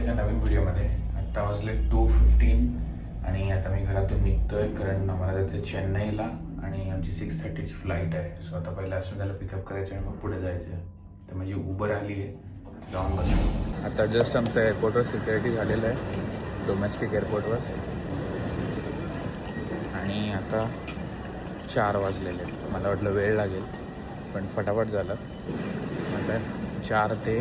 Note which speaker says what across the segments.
Speaker 1: एका नवीन व्हिडिओमध्ये. आत्ता वाजले 2:15 आणि आता मी घरातून निघतोय कारण आम्हाला जायचं चेन्नईला आणि आमची 6:30ची फ्लाईट आहे. सो आता पहिला अस्मिताला पिकअप करायचं आणि मग पुढे जायचं आहे. तर म्हणजे उबर आली आहे, जाऊन बसतो. आता जस्ट आमचं एअरपोर्टवर सिक्युरिटी झालेलं आहे, डोमेस्टिक एअरपोर्टवर. आणि आता 4 वाजलेले आहेत. मला वाटलं वेळ लागेल पण फटाफट झालं. आता 4 ते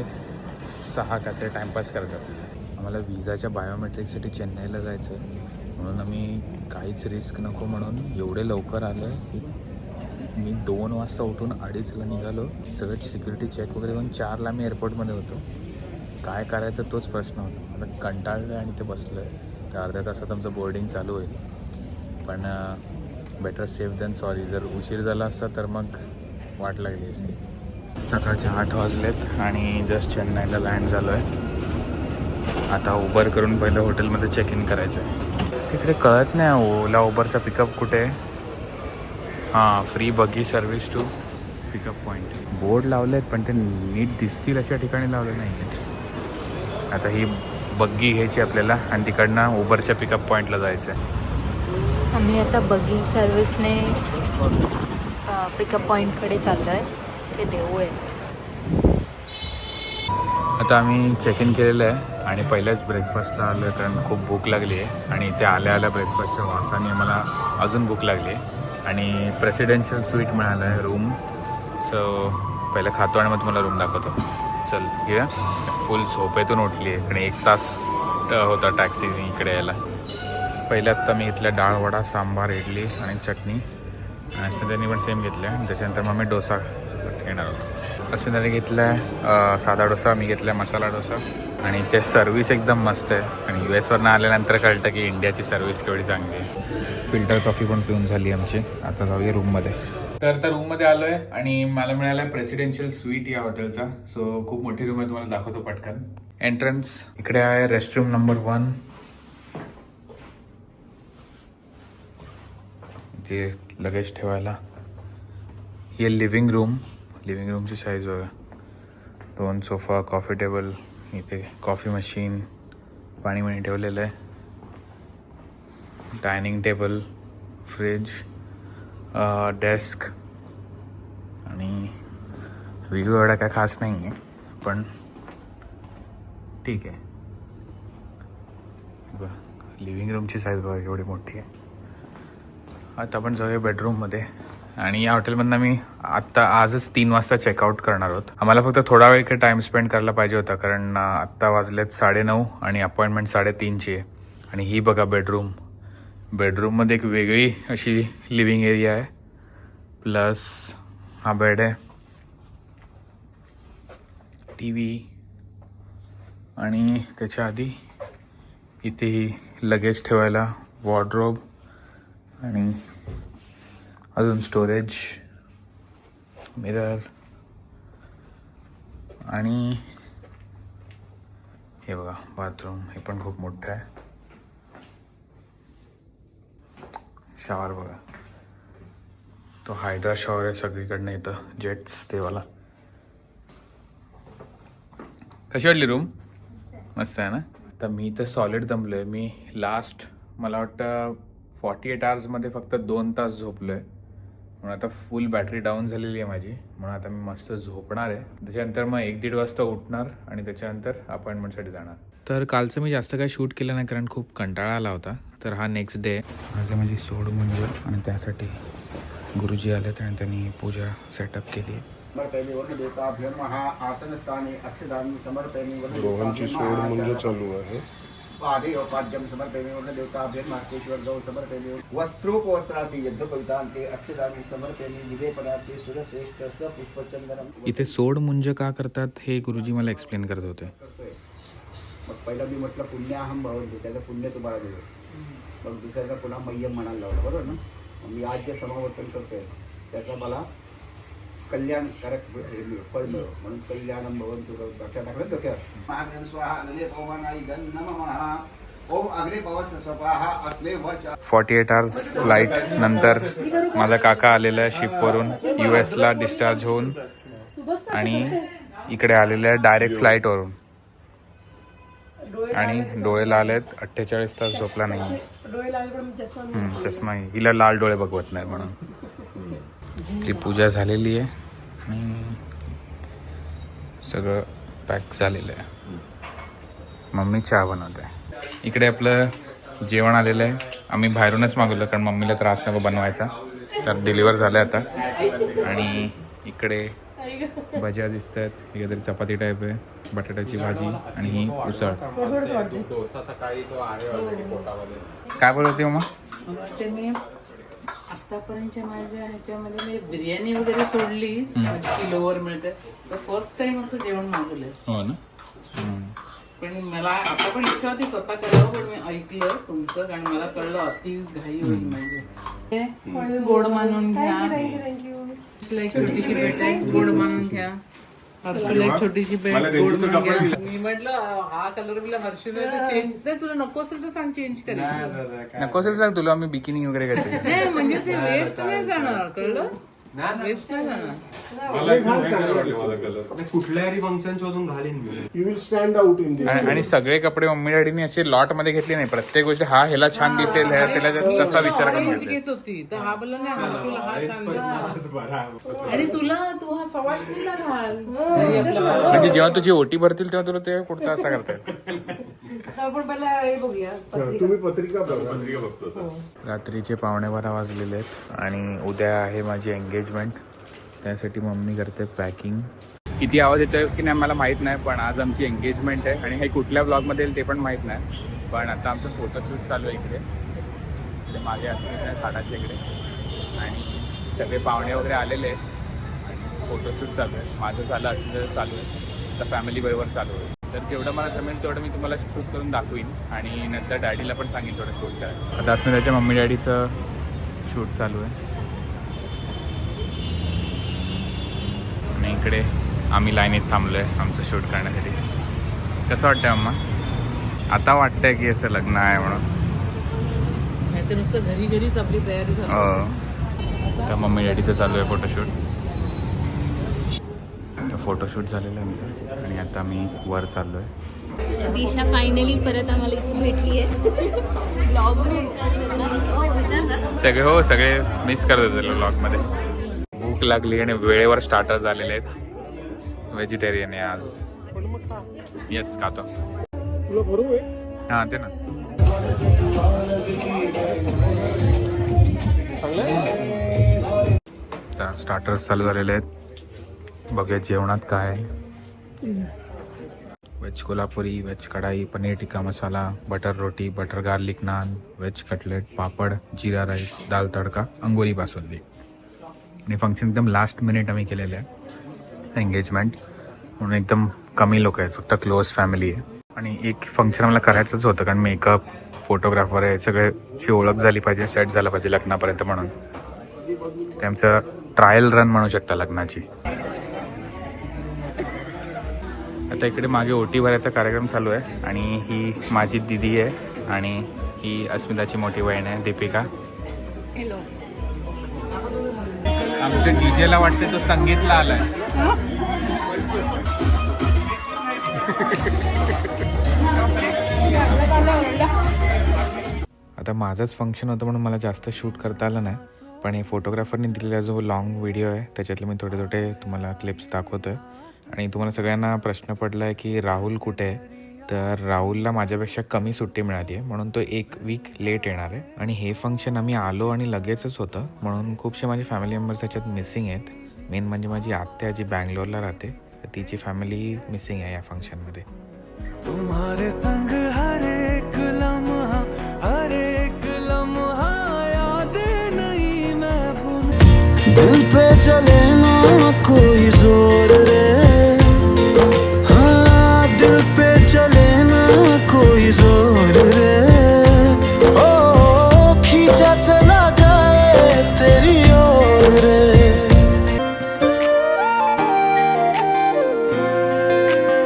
Speaker 1: 6 का ते टाईमपास करायचं आपल्याला. आम्हाला विजाच्या बायोमेट्रिकसाठी चेन्नईला जायचं आहे, म्हणून आम्ही काहीच रिस्क नको म्हणून एवढे लवकर आलो आहे की मी 2 वाजता उठून 2:30ला निघालो. सगळं सिक्युरिटी चेक वगैरे होऊन 4ला मी एअरपोर्टमध्ये होतो. काय करायचं तोच प्रश्न होता. आता कंटाळलं आहे आणि ते बसलो आहे. तर अर्ध्या तासात आमचं बोर्डिंग चालू होईल. पण बेटर सेफ दॅन सॉरी. जर उशीर झाला असता तर मग वाट लागली असती. सकाळचे 8 वाजलेत आणि जस्ट चेन्नईला लँड झालो आहे. आता उबर करून पहिलं हॉटेलमध्ये चेक इन करायचं आहे. तिकडे कळत नाही ओला उबरचा पिकअप कुठे आहे. हां, free buggy service to pickup point. Board लावले आहेत पण ते नीट दिसतील अशा ठिकाणी लावले नाही. आता ही बग्गी घ्यायची आपल्याला आणि तिकडनं उबरच्या पिकअप पॉईंटला जायचं आहे.
Speaker 2: आम्ही आता बगी सर्व्हिसने पिकअप पॉईंटकडे चाललो आहे. ते देऊळ आहे.
Speaker 1: आता आम्ही चेक इन केलेलं आहे आणि पहिल्याच ब्रेकफास्टला आलो आहे कारण खूप भूक लागली आहे. आणि ते आल्या आल्या ब्रेकफास्टच्या वासाने मला अजून भूक लागली आहे. आणि प्रेसिडेन्शियल स्वीट मिळालं आहे रूम. सो पहिलं खातो आणि मग तुम्हाला रूम दाखवतो. चल घे. फुल झोपेतून उठली आहे कारण 1 तास होता टॅक्सी इकडे यायला. पहिल्या आत्ता मी घेतल्या डाळ वडा, सांबार, इडली आणि चटणी. आणि त्यांनी पण सेम घेतल्या. त्याच्यानंतर मग मी डोसा घेणार होतो. अस्मिताने घेतला आहे साधा डोसा, मी घेतला आहे मसाला डोसा. आणि ते सर्व्हिस एकदम मस्त आहे. आणि US वरनं आल्यानंतर कळतं की इंडियाची सर्व्हिस केवढी चांगली आहे. फिल्टर कॉफी पण पिऊन झाली आमची. आता जाऊया रूममध्ये. तर रूममध्ये आलो आहे आणि मला मिळाला आहे प्रेसिडेन्शियल स्वीट या हॉटेलचा. सो खूप मोठी रूम आहे, तुम्हाला दाखवतो पटकन. एंट्रन्स इकडे आहे. Restroom number 1. इथे लगेज ठेवायला. हे लिव्हिंग रूमची साईज बघा. 2 सोफा, कॉफी टेबल, इथे कॉफी मशीन, पाणी ठेवलेलं आहे. Dining table, fridge, desk. आणि व्ह्यू एवढा काय खास नाही आहे पण ठीक आहे. बघा लिव्हिंग रूमची साईज बघा एवढी मोठी आहे. आता आपण जाऊया बेडरूममध्ये. आणि या हॉटेलमधनं मी आजच 3 वाजता चेकआउट करणार आहोत. आम्हाला फक्त थोडा वेळ इकडे टाईम स्पेंड करायला पाहिजे होता कारण आत्ता वाजलेत 9:30 आणि अपॉइंटमेंट 3:30ची आहे. आणि ही बघा बेडरूममध्ये एक वेगळी अशी लिव्हिंग एरिया आहे. प्लस हा बेड आहे, TV. आणि त्याच्या आधी इथे ही लगेज ठेवायला वॉर्डरोब आणि अजून स्टोरेज, मिरर. आणि हे बघा बाथरूम, हे पण खूप मोठं आहे. शॉवर बघा, तो हायड्रा शॉवर आहे सगळीकडनं येतं, जेट्स तेवाला. कशी वाटली रूम? मस्त आहे ना. तर मी तर सॉलिड दमलो आहे. मी लास्ट मला वाटतं 48 आवर्समध्ये फक्त 2 तास झोपलो आहे. म्हणून आता फुल बॅटरी डाऊन झालेली आहे माझी. म्हणून आता मी मस्त झोपणार आहे. त्याच्यानंतर मग 1-1.5 वाजता उठणार आणि त्याच्यानंतर अपॉइंटमेंटसाठी जाणार. तर कालचं मी जास्त काही शूट केलं नाही कारण खूप कंटाळा आला होता. तर हा नेक्स्ट डे. आज माझी सोड म्हणजे आणि त्यासाठी गुरुजी आले आणि त्यांनी पूजा सेटअप केली.
Speaker 3: रोहनची सोड म्हणजे चालू आहे.
Speaker 4: पाद्यम समर्पयामि वर्ण देवताभ्यं मास्तेश्वर गौ समर्पयामि वस्त्रोपवस्त्रार्थे यज्ञ कवितांते अक्षदानि समर्पयामि विधे पदार्थे सुरश्रेष्ठ स पुष्पचंदनम.
Speaker 1: इथे सोड मुंज का करतात हे गुरुजी मला एक्सप्लेन करत होते.
Speaker 4: मग पहिला मी म्हटलं पुण्याहम भवन्ति, त्याचं पुण्य तुम्हाला दिलं. मग दुसऱ्याला पुन्हा मय्यम म्हणायला लावलं, बरोबर ना. मग मी आज जे समावर्तन करतोय त्याचा मला कल्याणकारक फळ मिळो म्हणून कल्याणम भवन्तु लक्षात टाकलं डोक्यात. महागण स्वाहा अग्रे पवनाय गण नमः. ओम अग्रे पवस स्वाहा अस्मे वच.
Speaker 1: 48 आवर्स फ्लाईट नंतर माझा काका आलेला आहे शिपवरून US ला डिस्चार्ज होऊन आणि इकडे आलेलं आहे डायरेक्ट फ्लाईटवरून. आणि डोळे लाल आहेत. 48 तास झोपला नाही.
Speaker 5: डोळे लाल पण चष्मा
Speaker 1: चष्मा आहे. हिला लाल डोळे बघवत नाही म्हणून. ती पूजा झालेली आहे आणि सगळं पॅक झालेलं आहे. मम्मी चहा बनवते. इकडे आपलं जेवण आलेलं आहे. आम्ही बाहेरूनच मागवलं कारण मम्मीला त्रास नको बनवायचा. तर डिलिव्हर झालं आता. आणि इकडे भज्या दिसत आहेत. ही काहीतरी चपाती टाईप आहे. बटाट्याची भाजी आणि ही उसळ. काय बोलत होती मम्मा?
Speaker 6: ते मी आतापर्यंतच्या माझ्या ह्याच्यामध्ये मी बिर्याणी वगैरे सोडली किलोवर मिळते तर फर्स्ट टाइम असं जेवण मागवलं.
Speaker 1: हो ना.
Speaker 6: पण मला आता पण इच्छा होती स्वतः करावं पण मी ऐकलं तुमचं कारण मला कळलं अति घाई होईल म्हणजे गोड मानून घ्या. एक छोटीशी भेट आहे गोड मानून घ्या. हर्षूला एक छोटीशी भेट गोड मानून घ्या. मी म्हटलं हा कलर बिला हर्षूला चेंज नाही तुला नको असेल तर सांग चेंज करायचं.
Speaker 1: नको असेल सांग तुला आम्ही बिकिनी वगैरे करते.
Speaker 6: नाही म्हणजे ते वेस्ट नाही जाणार कळलं. वेस्ट नाही जाणार.
Speaker 3: कुठल्याही फंक्शन शोधून घालीन मी.
Speaker 4: You will stand out in this.
Speaker 1: आणि सगळे कपडे मम्मी डॅडीने असे लॉट मध्ये घेतले नाही. प्रत्येक गोष्ट हा ह्याला छान दिसेल त्याला तसा विचार करून घेतला.
Speaker 6: घेत होती तर हा बोलला नाही हर्षूला हा छान दिसला. आणि तुला तू हा सवाष्णीला घाल.
Speaker 1: म्हणजे जेव्हा तुझी ओटी भरतील तेव्हा तुला ते कुर्ता असा करता येईल.
Speaker 5: आपण पहिला हे बघूया.
Speaker 4: तुम्ही पत्रिका बघतो.
Speaker 1: रात्रीचे 11:15 वाजलेले आहेत आणि उद्या आहे माझी एंगेजमेंट. त्यासाठी मम्मी करते पॅकिंग. किती आवाज येतोय की नाही मला माहीत नाही पण आज आमची एंगेजमेंट आहे आणि हे कुठल्या ब्लॉगमध्ये येईल ते पण माहीत नाही. पण आता आमचं फोटोशूट चालू आहे इकडे. ते मागे असलेल्या झाडाच्या इकडे आणि सगळे पाहुणे वगैरे आलेले आहेत आणि फोटोशूट चालू आहे. माझं झालं असलं चालू आहे. तर फॅमिली बरोबर चालू आहे. तर जेवढं मला जमेल तेवढं मी तुम्हाला शूट करून दाखवीन आणि नंतर डॅडीला पण सांगेन थोडं शूट करायला. आता असं त्याच्या मम्मी डॅडीचं शूट चालू आहे आणि इकडे आम्ही लाईनीत थांबलो आहे आमचं शूट करण्यासाठी. कसं वाटतंय अम्मा? आता वाटतंय की असं लग्न आहे म्हणून.
Speaker 6: नाही तर नुसतं घरी घरीच आपली तयारी झाली.
Speaker 1: तर मम्मी डॅडीचं चालू आहे फोटोशूट. तर फोटोशूट झालेलं आहे आमचं आणि आता आम्ही वर चाललो आहे.
Speaker 2: दिशा फायनली परत आम्हाला इथे भेटली आहे.
Speaker 1: सगळे मिस करत होते ब्लॉगमध्ये. भूक लागली आणि वेळेवर स्टार्टर झालेले आहेत. व्हेजिटेरियन आहे आज. येस खातो. हां ते ना. तर स्टार्टर्स चालू झालेले आहेत. बघूया जेवणात काय आहे. Veg Kolhapuri, veg kadai, paneer tikka masala, butter roti, butter garlic naan, veg cutlet, papad, jeera rice, dal tadka, angoori basundi. आणि फंक्शन एकदम लास्ट मिनिट आम्ही केलेलं आहे एंगेजमेंट म्हणून. एकदम कमी लोक आहेत फक्त क्लोज फॅमिली आहे. आणि एक फंक्शन मला करायचंच होतं कारण मेकअप फोटोग्राफर आहे सगळ्याची ओळख झाली पाहिजे सेट झालं पाहिजे लग्नापर्यंत म्हणून. त्यांचं ट्रायल रन म्हणू शकता लग्नाची. आता इकडे मागे ओटी भरायचा कार्यक्रम चालू आहे आणि ही माझी दिदी आहे आणि ही अस्मिताची मोठी बहीण आहे दीपिका.
Speaker 2: हॅलो.
Speaker 1: आमच्या डीजेला वाटते तो संगीतला आलाय. आता माझंच फंक्शन होतं म्हणून मला जास्त शूट करता आलं नाही पण हे फोटोग्राफरने दिलेला जो लॉंग व्हिडिओ आहे त्याच्यातले मी थोडे थोडे तुम्हाला क्लिप्स दाखवतो आहे. आणि तुम्हाला सगळ्यांना प्रश्न पडला आहे की राहुल कुठे आहे. तर राहुलला माझ्यापेक्षा कमी सुट्टी मिळाली आहे म्हणून तो 1 वीक लेट येणार आहे. आणि हे फंक्शन आम्ही आलो आणि लगेचच होतं म्हणून खूपशे माझे फॅमिली मेंबर्स त्याच्यात मिसिंग आहेत. मेन म्हणजे माझी आत्या जी बँगलोरला राहते तर तिची फॅमिली मिसिंग आहे या फंक्शनमध्ये.
Speaker 7: तुम्हारे संग हर एक लम्हा याद नहीं मैं भूल. दिल पे चले ना कोई जोर रे. हाँ दिल पे चले ना कोई जोर रे. ओ खींचा चला जाए तेरी ओर रे.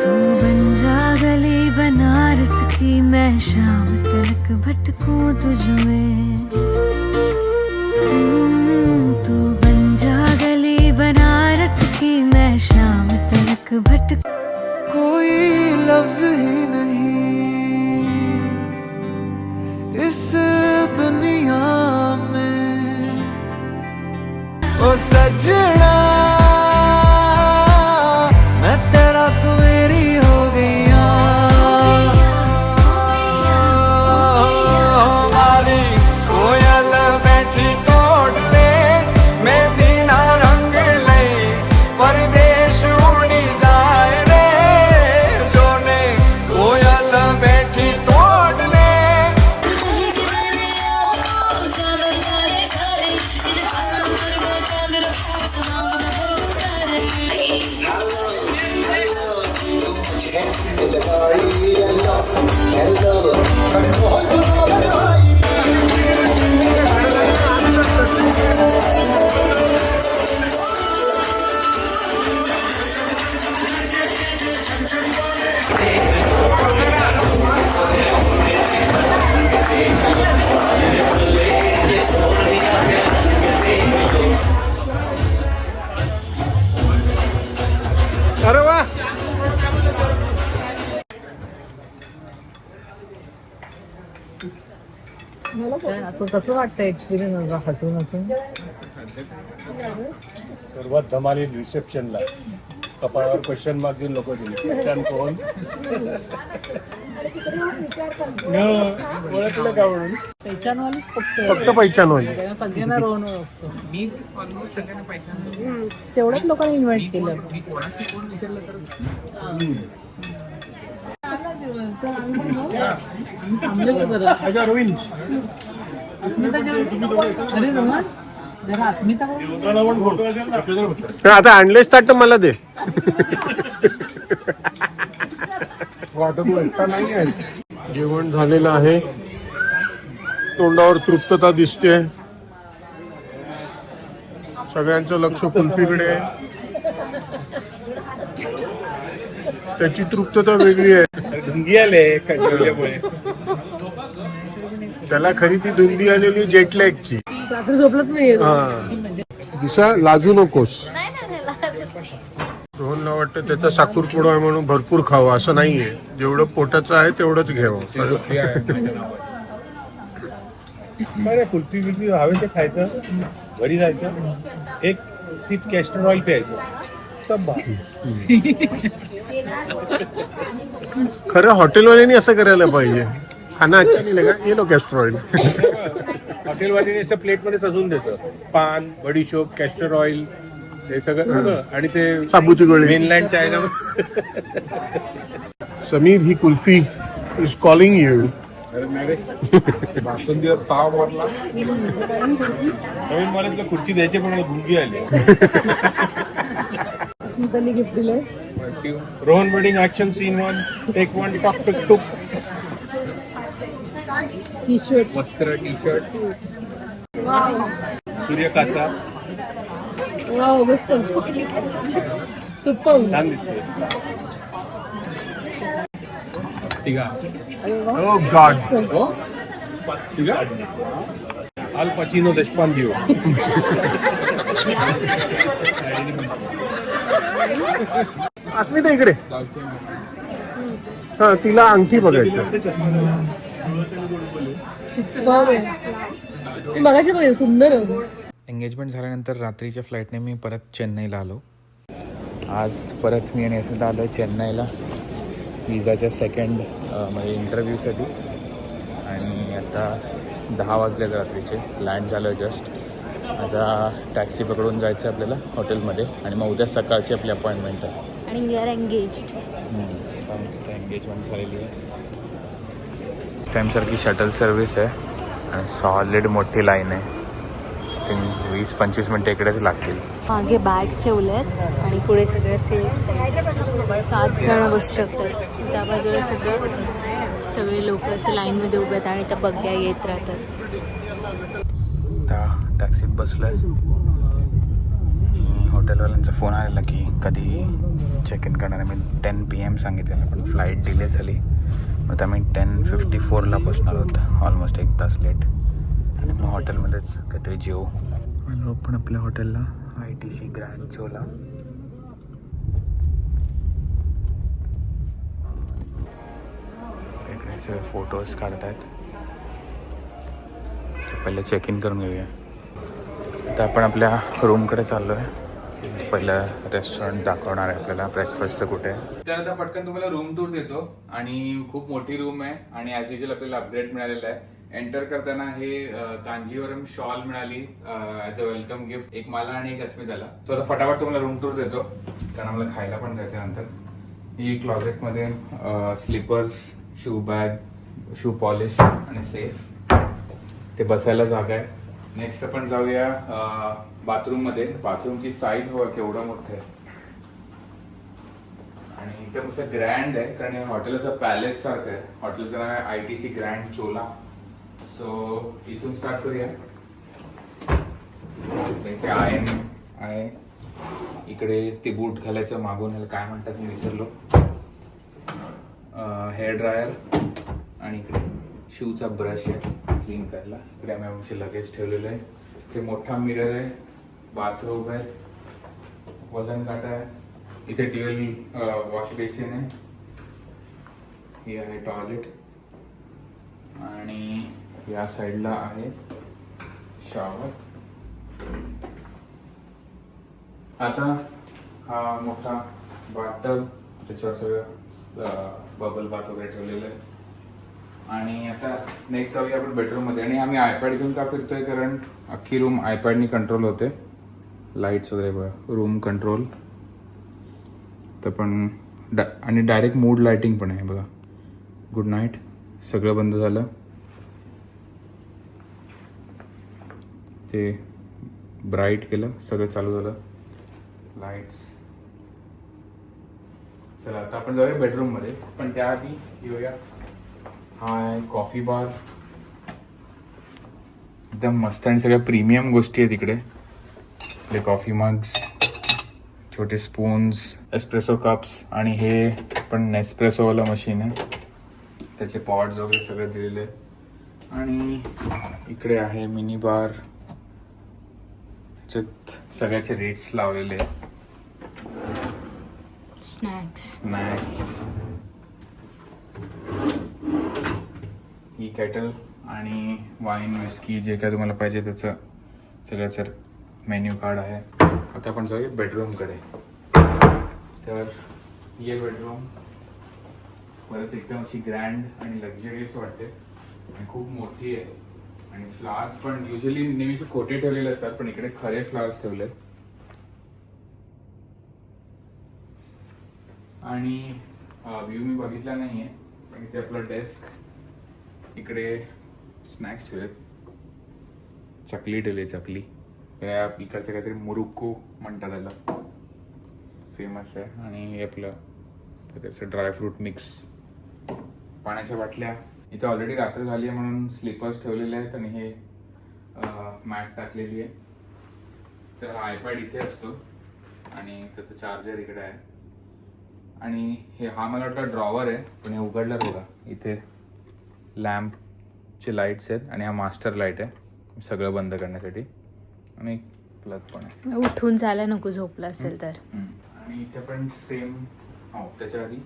Speaker 8: तू बन जा गली बनारस की मैं शाम तलक भटकूं तुझ में. तू बन जा गली बनारस की मैं शाम
Speaker 7: सजना मैं तेरा तू मेरी हो गईया हमारी कोयल बैठी कोट ले मैं दीना रंग ले परदेश उड़ी जाए रे जोने कोयल बैठी कोट ले
Speaker 3: अरे वा
Speaker 6: असं कसं वाटतं एक्सपिरियन्स हसून हसून?
Speaker 3: सर्वात धमाली रिसेप्शनला कपाळावर क्वेश्चन मार्क देऊन लोक दिले पहचान कोण ओळखलं का म्हणून
Speaker 6: पहिचानवालीच फक्त
Speaker 3: फक्त पहिचानवाली
Speaker 6: त्यांना सगळ्यांना रोहन ओळखतो.
Speaker 1: मी ऑलमोस्ट सगळ्यांना पाहिजे.
Speaker 6: तेवढ्याच लोकांनी इन्व्हाइट केलं.
Speaker 1: मी कोणाची कोण विचारलं तर
Speaker 6: आला जेवण. चल, आम्ही पण जाऊ. आम्ही थांबलेलो जरा.
Speaker 3: अच्छा रोहिन
Speaker 6: अस्मिता जेवण. अरे रोहन जरा अस्मिता बघ.
Speaker 3: आता आणलेच ताट मला दे जेवण झालेलं आहे. तोंडावर तृप्तता दिसते. सगळ्यांचं लक्ष कुल्फीकडे आहे. त्याची तृप्तता वेगळी आहे. धुंदी आले त्याला खरी ती धुंदी आलेली जेटलॅगची.
Speaker 5: रात्री झोपलंच नाही.
Speaker 3: दिशा लाजू नकोस. रोहनला वाटतं त्याचा साखरपुडा आहे म्हणून भरपूर खावं असं नाहीये. जेवढं पोटाचं आहे तेवढंच घ्यावं.
Speaker 9: कुल्फी बिल्फी हवे ते खायचं घरी जायचं एक सिप कॅस्टर ऑइल प्यायचं सब
Speaker 3: खरं हॉटेलवाल्यांनी असं करायला पाहिजे. खाना अच्छा नाही लगा ये लो कॅस्टर ऑइल.
Speaker 9: हॉटेलवाल्याने असं प्लेटमध्ये सजवून द्यायचं. पान बडीशोप कॅस्टर ऑइल हे सगळं आणि ते
Speaker 3: साबूची गोळी.
Speaker 9: मेनलँड चायना
Speaker 3: समीर ही कुल्फी इज कॉलिंग यू.
Speaker 9: बासुंदीवर पाव मारला नवीन मला तुला खुर्ची द्यायची पण मला धुंगी आली.
Speaker 5: अस्मिताने गिफ्ट दिलंय.
Speaker 9: Rohan wedding action scene 1 take 1 टॉक टुक टुक.
Speaker 5: T shirt.
Speaker 9: वस्त्र टी शर्ट सूर्यकाचा
Speaker 5: वाव मस्त. सुपर.
Speaker 9: छान दिसते.
Speaker 3: ओ गॉड.
Speaker 9: अल पचिनो देशपांडे.
Speaker 3: अस्मिता इकडे. हा तिला अंगठी बघायचं.
Speaker 5: मगाशी बघ सुंदर होतं.
Speaker 1: एंगेजमेंट झाल्यानंतर रात्रीच्या फ्लाईटने मी परत चेन्नईला आलो. आज परत मी आणि अस्मिता आलो आहे चेन्नईला विजाच्या सेकंड म्हणजे इंटरव्ह्यूसाठी. आणि आता 10 वाजलेत रात्रीचे. लँड झालं जस्ट. आता टॅक्सी पकडून जायचं आहे आपल्याला हॉटेलमध्ये आणि मग उद्या सकाळची आपली अपॉइंटमेंट आहे.
Speaker 2: आणि वी आर एंगेज्ड.
Speaker 1: एंगेजमेंट झालेली आहे. टाईमसारखी शटल सर्व्हिस आहे आणि सॉलिड मोठी लाईन आहे. आय थिंक 20-25 मिनटं इकडेच लागतील.
Speaker 2: मागे बॅग्स ठेवले आहेत आणि पुढे सगळे असे 7 जण बसू शकतात. त्या बाजूला सगळे लोक असे लाईनमध्ये उभे आहेत आणि त्या बग्या येत राहतात.
Speaker 1: त्या टॅक्सीत बसलो आहे. हॉटेलवाल्यांचा फोन आलेला की कधी चेक इन करणार आहे. मी 10 PM सांगितलेलं पण फ्लाईट डिले झाली. मग आम्ही 10:54ला पोचणार आहोत. ऑलमोस्ट 1 तास लेट. आणि मग हॉटेलमध्येच काहीतरी जेवू. आलो पण आपल्या हॉटेलला ITC ग्रँड चोला. इकडे सगळे फोटोज काढत आहेत. पहिले चेक इन करून घेऊया. आता आपण आपल्या रूमकडे चाललो आहे. पहिलं रेस्टॉरंट दाखवणार आहे आपल्याला ब्रेकफास्टचं कुठे आहे. तर आता पटकन तुम्हाला रूम टूर देतो. आणि खूप मोठी रूम आहे आणि ॲज युजल आपल्याला अपग्रेड मिळालेला आहे. एंटर करताना हे कांजीवरम शॉल मिळाली ॲज अ वेलकम गिफ्ट, एक मला आणि एक अस्मिताला. तो आता फटाफट तुम्हाला रूम टूर देतो कारण आम्हाला खायला पण जायचं नंतर. ही क्लॉजेटमध्ये slippers, shoe bag, shoe polish आणि सेफ, ते बसायला जागा आहे. नेक्स्ट आपण जाऊया बाथरूम मध्ये. बाथरूमची साईज बघा केवढं मोठं आहे आणि एकदम असं ग्रँड आहे कारण हे हॉटेल असं पॅलेस सारखं आहे. हॉटेलचं नाव आहे ITC ग्रँड चोला. सो इथून स्टार्ट करूया. इथे आयन आहे, इकडे ते बूट घालायचं मागून, ह्याला काय म्हणतात मी विसरलो. हेअर ड्रायर आणि इकडे शूचा ब्रश आहे क्लीन करायला. इकडे आम्ही आमचे लगेज ठेवलेलं आहे. इथे मोठा मिरर आहे, बाथरूम आहे, वजन काटा आहे, इथे ट्युबवेल वॉश बेसिन आहे, हे आहे टॉयलेट आणि या साईडला आहे शॉवर. आता हा मोठा बाथटब, त्याच्यावर सगळं बबल बाथ वगैरे ठेवलेलं आहे. आणि आता नेक्स्ट जाऊया आपण बेडरूम मध्ये. आणि आम्ही आयपॅड घेऊन का फिरतोय कारण अख्खी रूम आयपॅडनी कंट्रोल होते. लाईट्स वगैरे बघा, रूम कंट्रोल तर पण आणि डायरेक्ट मूड लाइटिंग पण आहे बघा. गुड नाईट, सगळं बंद झालं. ते ब्राईट केलं, सगळं चालू झालं लाईट्स. चला आता आपण जाऊया बेडरूम मध्ये. पण त्याआधी येऊया, हा आहे कॉफी बार, एकदम मस्त आणि सगळ्या प्रीमियम गोष्टी आहेत इकडे. आपले कॉफी मग्स, छोटे स्पून्स, एस्प्रेसो कप्स आणि हे पण नेस्प्रेसोवाला मशीन आहे, त्याचे पॉड्स वगैरे सगळे दिलेले. आणि इकडे आहे मिनी बार, त्याच्यात सगळ्याचे रेट्स लावलेले.
Speaker 2: स्नॅक्स,
Speaker 1: ही केटल आणि वाईन, विस्की जे काय तुम्हाला पाहिजे त्याचं सगळ्याचं मेन्यू कार्ड आहे. आता आपण जाऊया बेडरूमकडे. तर ही आहे बेडरूम. परत एकदम अशी ग्रँड आणि लक्झरियस वाटते आणि खूप मोठी आहे. आणि फ्लावर्स पण युजली नेहमीचे खोटे ठेवलेले असतात, पण इकडे खरे फ्लावर्स ठेवले. आणि व्ह्यू मी बघितला नाहीये, पण इथे आपलं डेस्क, इकडे स्नॅक्स ठेवलेत, चकली ठेवली, चकली इकडचं काहीतरी मुरुक्कू म्हणतात त्याला, फेमस आहे. आणि हे आपलं त्याचं ड्रायफ्रूट मिक्स, पाण्याच्या बाटल्या. इथे ऑलरेडी रात्र झाली आहे म्हणून स्लीपर्स ठेवलेले आहेत आणि हे मॅट टाकलेली आहे. तर आयपॅड इथे असतो आणि त्याचं चार्जर इकडे आहे. आणि हे हा मला वाटतं ड्रॉवर आहे, पण हे उघडलं बघा, इथे लॅम्पचे लाईट्स आहेत आणि हा मास्टर लाईट आहे सगळं बंद करण्यासाठी. आणि प्लग पण आहे.
Speaker 2: उठून जायला नको झोपला असेल तर.
Speaker 1: आणि इथे पण सेम, हो त्याच्या आधी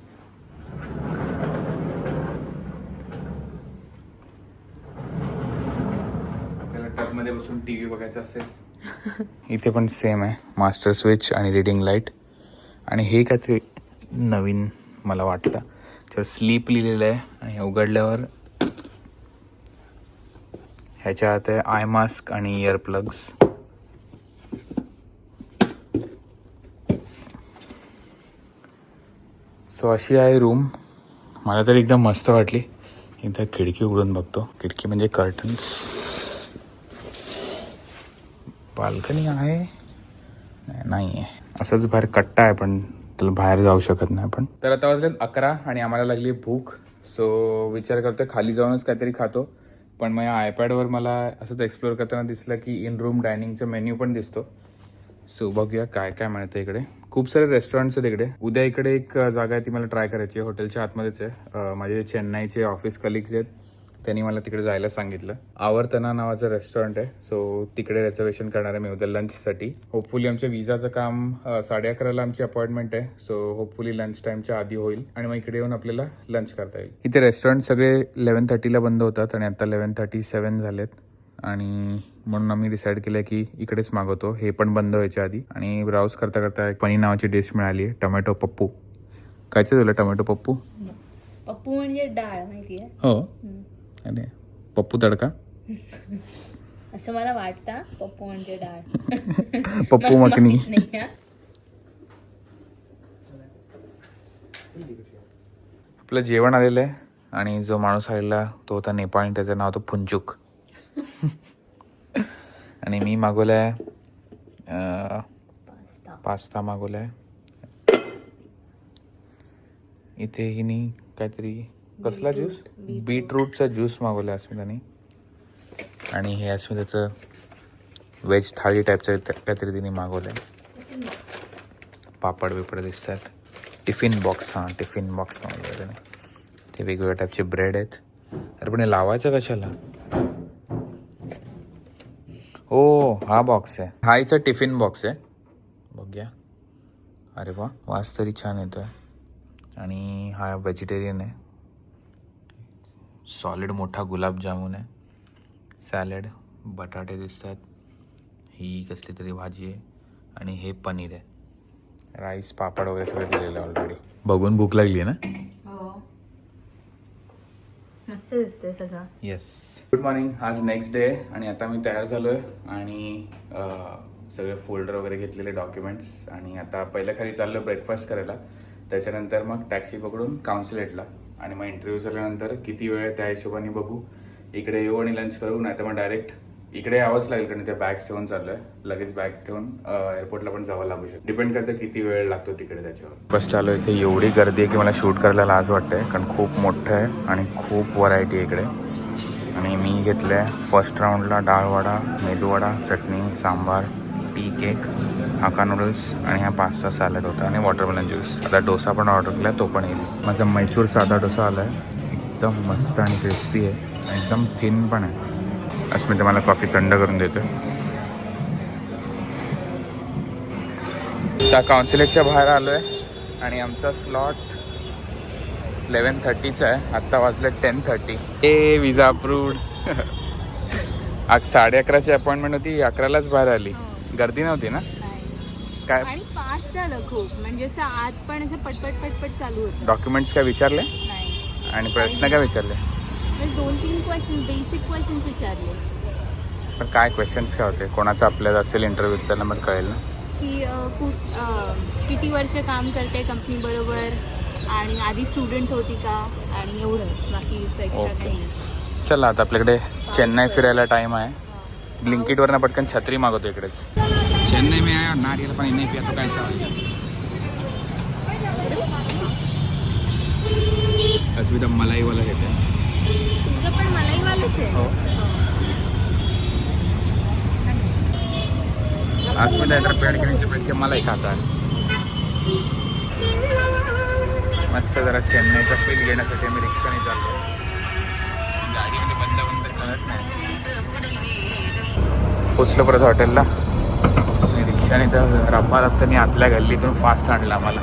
Speaker 1: आपल्याला टबमध्ये बसून TV बघायचा असेल, इथे पण सेम आहे, मास्टर स्विच आणि रीडिंग लाईट. आणि हे काहीतरी नवीन मला वाटतं, तर स्लीप लिहिलेलं आहे. आणि हे उघडल्यावर ह्याच्या आत आहे आय मास्क आणि इयर प्लग्स. सो अशी आहे रूम. मला तर एकदम मस्त वाटली. एकदा खिडकी उघडून बघतो. खिडकी म्हणजे कर्टन्स. बाल्कनी आहे नाही आहे, असंच बाहेर कट्टा आहे पण त्याला बाहेर जाऊ शकत नाही आपण. तर आता वाजले 11 आणि आम्हाला लागली भूक. सो विचार करतोय खाली जाऊनच काहीतरी खातो. पण मग या आयपॅडवर मला असंच एक्सप्लोअर करताना दिसलं की इन रूम डायनिंगचा मेन्यू पण दिसतो. सो बघूया काय काय मिळतं इकडे. खूप सारे रेस्टॉरंट्स आहेत इकडे. उद्या इकडे एक जागा आहे ती मला ट्राय करायची आहे, हॉटेलच्या आतमध्येच आहे. माझे चेन्नईचे ऑफिस कलिग्स आहेत, त्यांनी मला तिकडे जायला सांगितलं. आवर्तना नावाचं रेस्टॉरंट आहे, सो तिकडे रिझर्वेशन करणार आहे मी उद्या लंचसाठी. होपफुली आमच्या विजाचं काम 11:30ला आमची अपॉइंटमेंट आहे. सो होपफुली लंच टाईमच्या आधी होईल आणि मग इकडे येऊन आपल्याला लंच करता येईल. इथे रेस्टॉरंट सगळे 11:30ला बंद होतात आणि आता 11:37 झालेत. आणि म्हणून आम्ही डिसाईड केलं की इकडेच मागवतो. हे पण बंद व्हायच्या आधी. आणि ब्राउज करता करता एक पनीर नावाची डिश मिळाली आहे, टोमॅटो पप्पू. कायचं तुला टोमॅटो पप्पू?
Speaker 2: पप्पू म्हणजे डाळ माहिती आहे.
Speaker 1: हो, अरे पप्पू तडका.
Speaker 2: असं मला वाटतं. पप्पू म्हणजे डाळ.
Speaker 1: पप्पू मखनी.
Speaker 2: नाही हा.
Speaker 1: आपलं जेवण आलेलं आहे आणि जो माणूस आलेला तो होता नेपाळी, त्याचं नाव होतं फुंचूक. आणि मी मागवलाय पास्ता मागवलाय. इथे हिनी काहीतरी कसला ज्यूस, बीटरूटचा ज्यूस मागवला अस्मितानी. आणि हे अस्मिताचं व्हेज थाळी टाईपचं काहीतरी तिने मागवलंय. पापड बिपड दिसतात. टिफिन बॉक्स, हां टिफिन बॉक्स मागवलं त्याने. ते वेगवेगळ्या टाईपचे ब्रेड आहेत. अरे पण हे लावायचं कशाला? हो हा बॉक्स आहे, हा इचा टिफिन बॉक्स आहे. बघूया. अरे वा, वास तरी छान येतो आहे. आणि हा व्हेजिटेरियन आहे. सॉलिड मोठा गुलाबजामुन आहे. सॅलड, बटाटे दिसतात. ही कसली तरी भाजी आहे. आणि हे पनीर आहे. राईस, पापड वगैरे सगळं दिलेलं आहे ऑलरेडी. बघून भूक लागली आहे ना?
Speaker 2: मस्त दिसतंय सगळं.
Speaker 1: येस. Good morning. आज नेक्स्ट डे आणि आता मी तयार झालो आहे आणि सगळे फोल्डर वगैरे घेतलेले डॉक्युमेंट्स. आणि आता पहिल्या खाली चाललो ब्रेकफास्ट करायला. त्याच्यानंतर मग टॅक्सी पकडून काउन्सिलेटला. आणि मग इंटरव्ह्यू झाल्यानंतर किती वेळ त्या हिशोबाने बघू. इकडे येऊ आणि लंच करू, नाही तर मग डायरेक्ट इकडे यावंच लागेल कारण त्या बॅग्स ठेवून चाललो आहे. लगेच बॅग ठेवून एअरपोर्टला पण जावं लागू शकतं. डिपेंड करतं किती वेळ लागतो तिकडे त्याच्यावर. फर्स्ट आलो इथे एवढी गर्दी आहे की मला शूट करायला लाज वाटते कारण खूप मोठं आहे आणि खूप व्हरायटी आहे इकडे. आणि मी घेतलं आहे फर्स्ट राऊंडला डाळवडा, मेदूवडा, चटणी, सांबार, टी केक, हाका नूडल्स आणि हा पास्ता सॅलड होता आणि वॉटरमेलन ज्यूस. आता डोसा पण ऑर्डर केला, तो पण येईल. माझा मैसूर साधा डोसा आला आहे. एकदम मस्त आणि क्रिस्पी आहे, एकदम थिन पण आहे. अस्मिता मला कॉफी थंड करून देतो. त्या काउन्सिलेटच्या बाहेर आलो आहे आणि आमचा स्लॉट 11:30चा आहे. आत्ता वाजले 10:30. ए विजा अप्रूव्ड. आज 11:30ची अपॉइंटमेंट होती, 11लाच बाहेर आली. गर्दी नव्हती ना? काय
Speaker 2: आणि फास्ट झालं खूप, म्हणजे असं आत पण असं पटपट पटपट चालू होतं.
Speaker 1: डॉक्युमेंट्स काय विचारले
Speaker 2: नाही,
Speaker 1: आणि प्रश्न काय विचारले?
Speaker 2: 2-3 क्वेश्चन, बेसिक क्वेश्चन्स विचारले.
Speaker 1: पण काय क्वेश्चन्स काय होते? कोणाचा आपल्याला असेल इंटरव्ह्यू त्याला मग कळेल ना
Speaker 2: की किती वर्ष काम करते कंपनी बरोबर आणि आधी स्टुडंट होती का, आणि एवढंच, बाकी एक्स्ट्रा काही.
Speaker 1: चला आता आपल्याकडे चेन्नई फिरायला टाइम आहे. ब्लिंकिटवरनं पटकन छत्री मागवतो इकडेच. चेन्नई में आया नारियल पानी नहीं पिया तो कैसा? अस्मिता मलाईवाला घेते.
Speaker 2: तुझं पण मलाईवालंच आहे.
Speaker 1: हो. अस्मिता इधर पेड़ के नीचे बैठ के मलाई खाता है. मस्त जरा चेन्नईचा फील घेण्यासाठी मी रिक्षाने चाललो. गाडीमध्ये बंद करत नाही. पोचलो परत हॉटेलला. आणि रिक्षाने तर रप्पारप्तानी आतल्या गल्लीतून फास्ट आणला आम्हाला.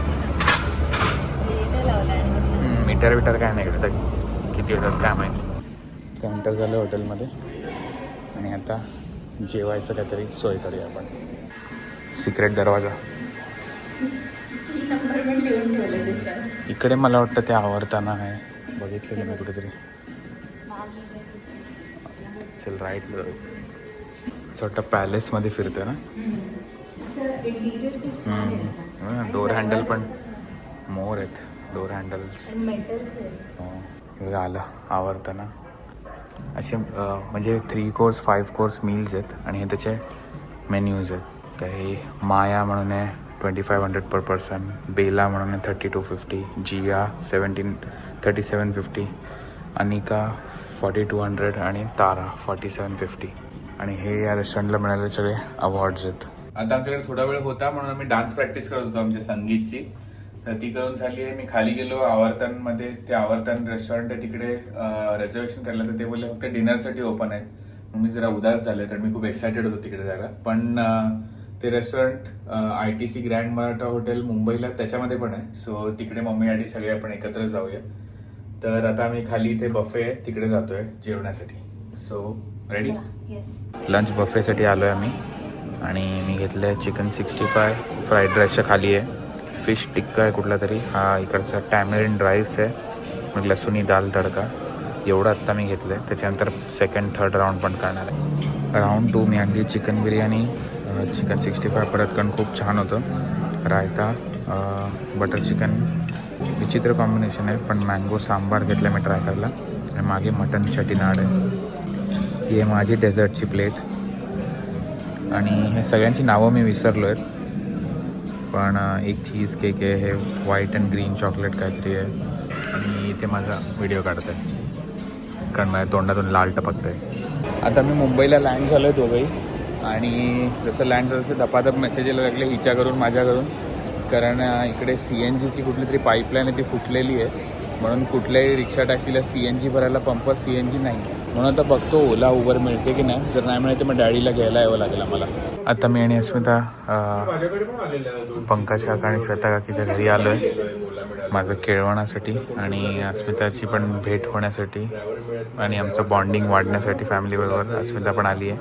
Speaker 1: मीटर विटर काय नाही इकडे, तर किती होतात काय माहिती. त्यानंतर झालं हॉटेलमध्ये आणि आता जेवायचं काहीतरी सोय करूया आपण. सिक्रेट दरवाजा इकडे मला वाटतं ते आवडताना आहे, बघितलेलं मी कुठेतरी. चल राईट जाऊ. असं वाटतं पॅलेसमध्ये फिरतोय ना. डोर हँडल पण मोर आहेत. डोर हँडल्स हो आलं आवडताना. असे म्हणजे 3 कोर्स 5 कोर्स मील्स आहेत आणि हे त्याचे मेन्यूज आहेत. तर हे माया म्हणून आहे 2500 पर पर्सन, बेला म्हणून आहे 3250, जिया 3750, अनिका 4200 आणि तारा 4750. आणि हे या रेस्टॉरंटला मिळालेले सगळे अवॉर्ड्स आहेत. आता आमच्याकडे थोडा वेळ होता म्हणून आम्ही डान्स प्रॅक्टिस करत होतो आमच्या संगीतची. तर ती करून झाली आहे. मी खाली गेलो आवर्तनमध्ये. ते आवर्तन रेस्टॉरंट आहे तिकडे रिझर्वेशन करायला, तर ते बोलले फक्त डिनरसाठी ओपन आहेत. म्हणून मी जरा उदास झालो कारण मी खूप एक्सायटेड होतो तिकडे जायला. पण ते restaurant ITC grand Maratha hotel मुंबईला त्याच्यामध्ये पण आहे. सो तिकडे मम्मी डॅडी सगळे आपण एकत्र जाऊया. तर आता आम्ही खाली इथे बफे आहे तिकडे जातोय जेवण्यासाठी. So ready?
Speaker 2: येस.
Speaker 1: लंच बफेसाठी आलो आहे आम्ही आणि मी घेतलं आहे चिकन 65 फ्राईड राईसच्या खाली आहे, फिश टिक्का आहे कुठला तरी, हा इकडचा टॅमरिंड राईस आहे, मग लसूणी दाल तडका, एवढं आत्ता मी घेतलं आहे. त्याच्यानंतर सेकंड थर्ड राऊंड पण करणार आहे. राऊंड 2 मी आणली चिकन बिर्याणी, चिकन 65 परत कारण खूप छान होतं, रायता, बटर चिकन, विचित्र कॉम्बिनेशन आहे पण मँगो सांबार घेतला मी ट्राय करायला आणि मागे मटन चटीनाड आहे. ही आहे माझी डेझर्टची प्लेट आणि हे सगळ्यांची नावं मी विसरलो आहेत पण एक चीज केक आहे, हे व्हाईट अँड ग्रीन चॉकलेट काहीतरी आहे आणि इथे माझा व्हिडिओ काढत आहे कारण माझ्या तोंडातून लाल टपकतं आहे. आता मी मुंबईला लँड झालो आहे दोघंही आणि जसं लँड झालं तसं धपाधप मेसेज यायला लागले हिच्याकडून माझ्याकडून, कारण इकडे CNGची कुठली तरी पाईपलाईन आहे ती फुटलेली आहे म्हणून कुठल्याही रिक्षा टॅक्सीला CNG भरायला पंपवर CNG नाही, म्हणून आता बघतो ओला उबर मिळते की नाही, जर नाही मिळते मग डॅडीला घ्यायला यावं लागेल आम्हाला. आता मी आणि अस्मिता पंकज काका आणि श्वेता काकीच्या घरी आलो आहे माझं केळवणासाठी आणि अस्मिताची पण भेट होण्यासाठी आणि आमचं बॉन्डिंग वाढण्यासाठी फॅमिलीबरोबर अस्मिता पण आली आहे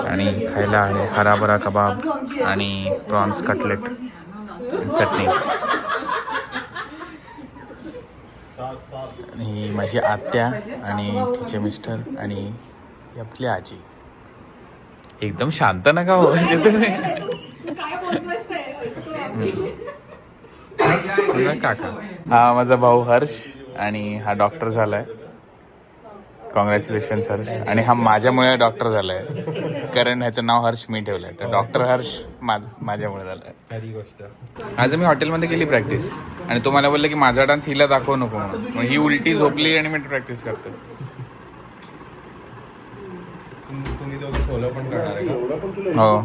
Speaker 1: आणि खायला आहे हराभरा कबाब आणि प्रॉन्स कटलेट चटणी. ही माझी आत्या आणि तिचे मिस्टर आणि ही आपली आजी. एकदम शांत नका हो तुम्ही. काका, हा माझा भाऊ हर्ष आणि हा डॉक्टर झालाय, कॉंग्रॅच्युलेशन्स हर्ष. आणि हा माझ्यामुळे डॉक्टर झालाय कारण ह्याचं नाव हर्ष मी ठेवलंय, तर डॉक्टर हर्ष माझ्यामुळे झालाय. खरी गोष्ट. आज मी हॉटेलमध्ये केली प्रॅक्टिस आणि तो मला बोलला की माझा डान्स हिला दाखवू नको म्हणून, मग ही उलटी झोपली आणि मी प्रॅक्टिस करतो.
Speaker 9: तुम्ही दोघं सोलो पण करणार आहे का?
Speaker 1: हो,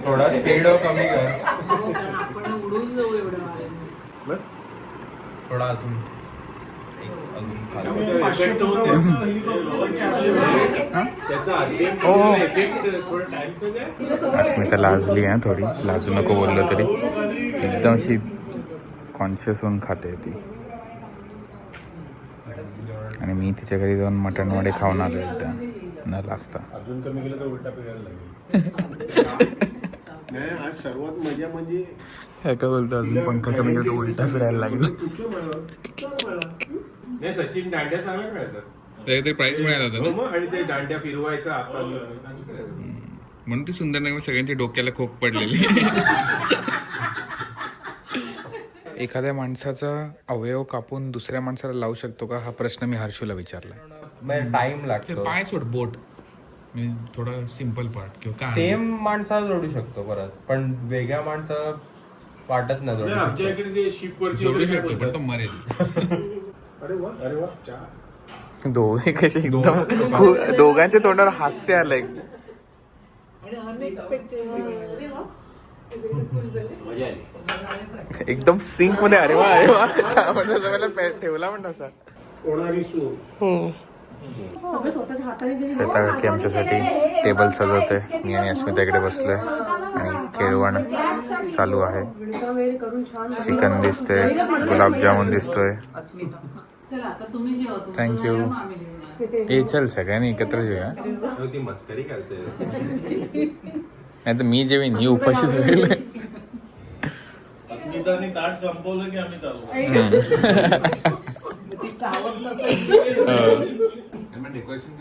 Speaker 9: थोडा स्पीड कमी कर
Speaker 6: आपण उडून जाऊ एवढं
Speaker 3: बस
Speaker 9: थोडा अजून
Speaker 1: अस्मिता लाजली आहे थोडी, लाजू नको बोललो तरी एकदम अशी कॉन्शियस होऊन खाते ती. आणि मी तिच्या घरी जाऊन मटण वडे खाऊन आलो एकदा न लाजता.
Speaker 3: अजून कमी केलं तर उलटा फिरायला लागेल. नाही आज सर्वात मजा म्हणजे
Speaker 1: काय बोलतो अजून पंखा कमी केलं तर उलटा फिरायला लागेल.
Speaker 3: नाही सचिन दांड्या चांगला खेळायचा,
Speaker 1: काहीतरी प्राईज मिळाला होता ना
Speaker 3: आणि ते दांड्या फिरवायचा आता
Speaker 1: म्हणून ती सुंदर नाही, सगळ्यांच्या डोक्याला खोक पडलेली. एखाद्या माणसाचा अवयव कापून दुसऱ्या माणसाला लावू शकतो का हा प्रश्न मी हर्षूला विचारला.
Speaker 9: टाइम लागतो.
Speaker 1: पाय सोड, बोट थोडा सिंपल पार्ट किंवा काय
Speaker 9: सेम माणसाला जोडू शकतो परत, पण वेगळ्या माणसाला वाटत नाही जोडू शकतो.
Speaker 3: आमच्या इकडे ते शिप वरती
Speaker 1: जोडू शकतो पण तो मरेल.
Speaker 3: अरे वा चहा.
Speaker 1: दोघे कसे एकदम दोघांच्या तोंडावर हास्य आलंय.
Speaker 4: मजा आली
Speaker 1: एकदम सिंक मध्ये. अरे वा चहा म्हणता ठेवला पण तसा.
Speaker 3: होणारी सू
Speaker 1: श्वेता काकी आमच्यासाठी टेबल सजवते, मी आणि अस्मिता इकडे बसलोय आणि केळवण चालू आहे. चिकन दिसते, गुलाबजामुन दिसतोय.
Speaker 6: चला आता तुम्ही जेवा.
Speaker 1: थँक्यू. हे चल सगळ्यांनी एकत्र जेऊया.
Speaker 9: ती मस्करी करते.
Speaker 1: नाही तर मी जेवीन, ही उपाशी होईल.
Speaker 3: अस्मिताने ताट संपवलं की आम्ही चालू.
Speaker 6: ती चावत नसेल.
Speaker 1: डेकोरेशन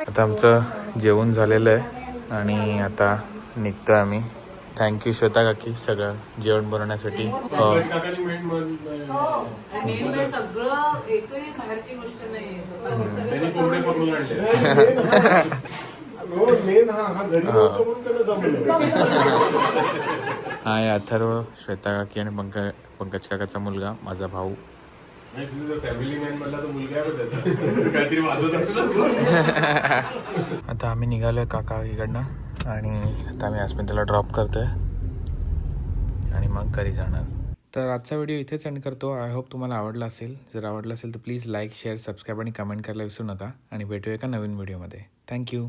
Speaker 1: आता आमचं जेवण झालेलं आहे आणि आता निघतोय आम्ही. थँक्यू श्वेता काकी सगळं जेवण बनवण्यासाठी.
Speaker 6: आणि सगळं एकही बाहेरची गोष्ट नाही.
Speaker 1: हा अथर्व, श्वेता काकी आणि पंकज काकाचा मुलगा, माझा भाऊ. आता आम्ही निघालोय काका इकडनं आणि आता आम्ही अस्मिताला ड्रॉप करतोय आणि मग घरी जाणार. तर आजचा व्हिडिओ इथेच एंड करतो. आय होप तुम्हाला आवडला असेल. जर आवडला असेल तर प्लीज लाईक, शेअर, सबस्क्राईब आणि कमेंट करायला विसरू नका आणि भेटूया एका नवीन व्हिडिओमध्ये. थँक्यू.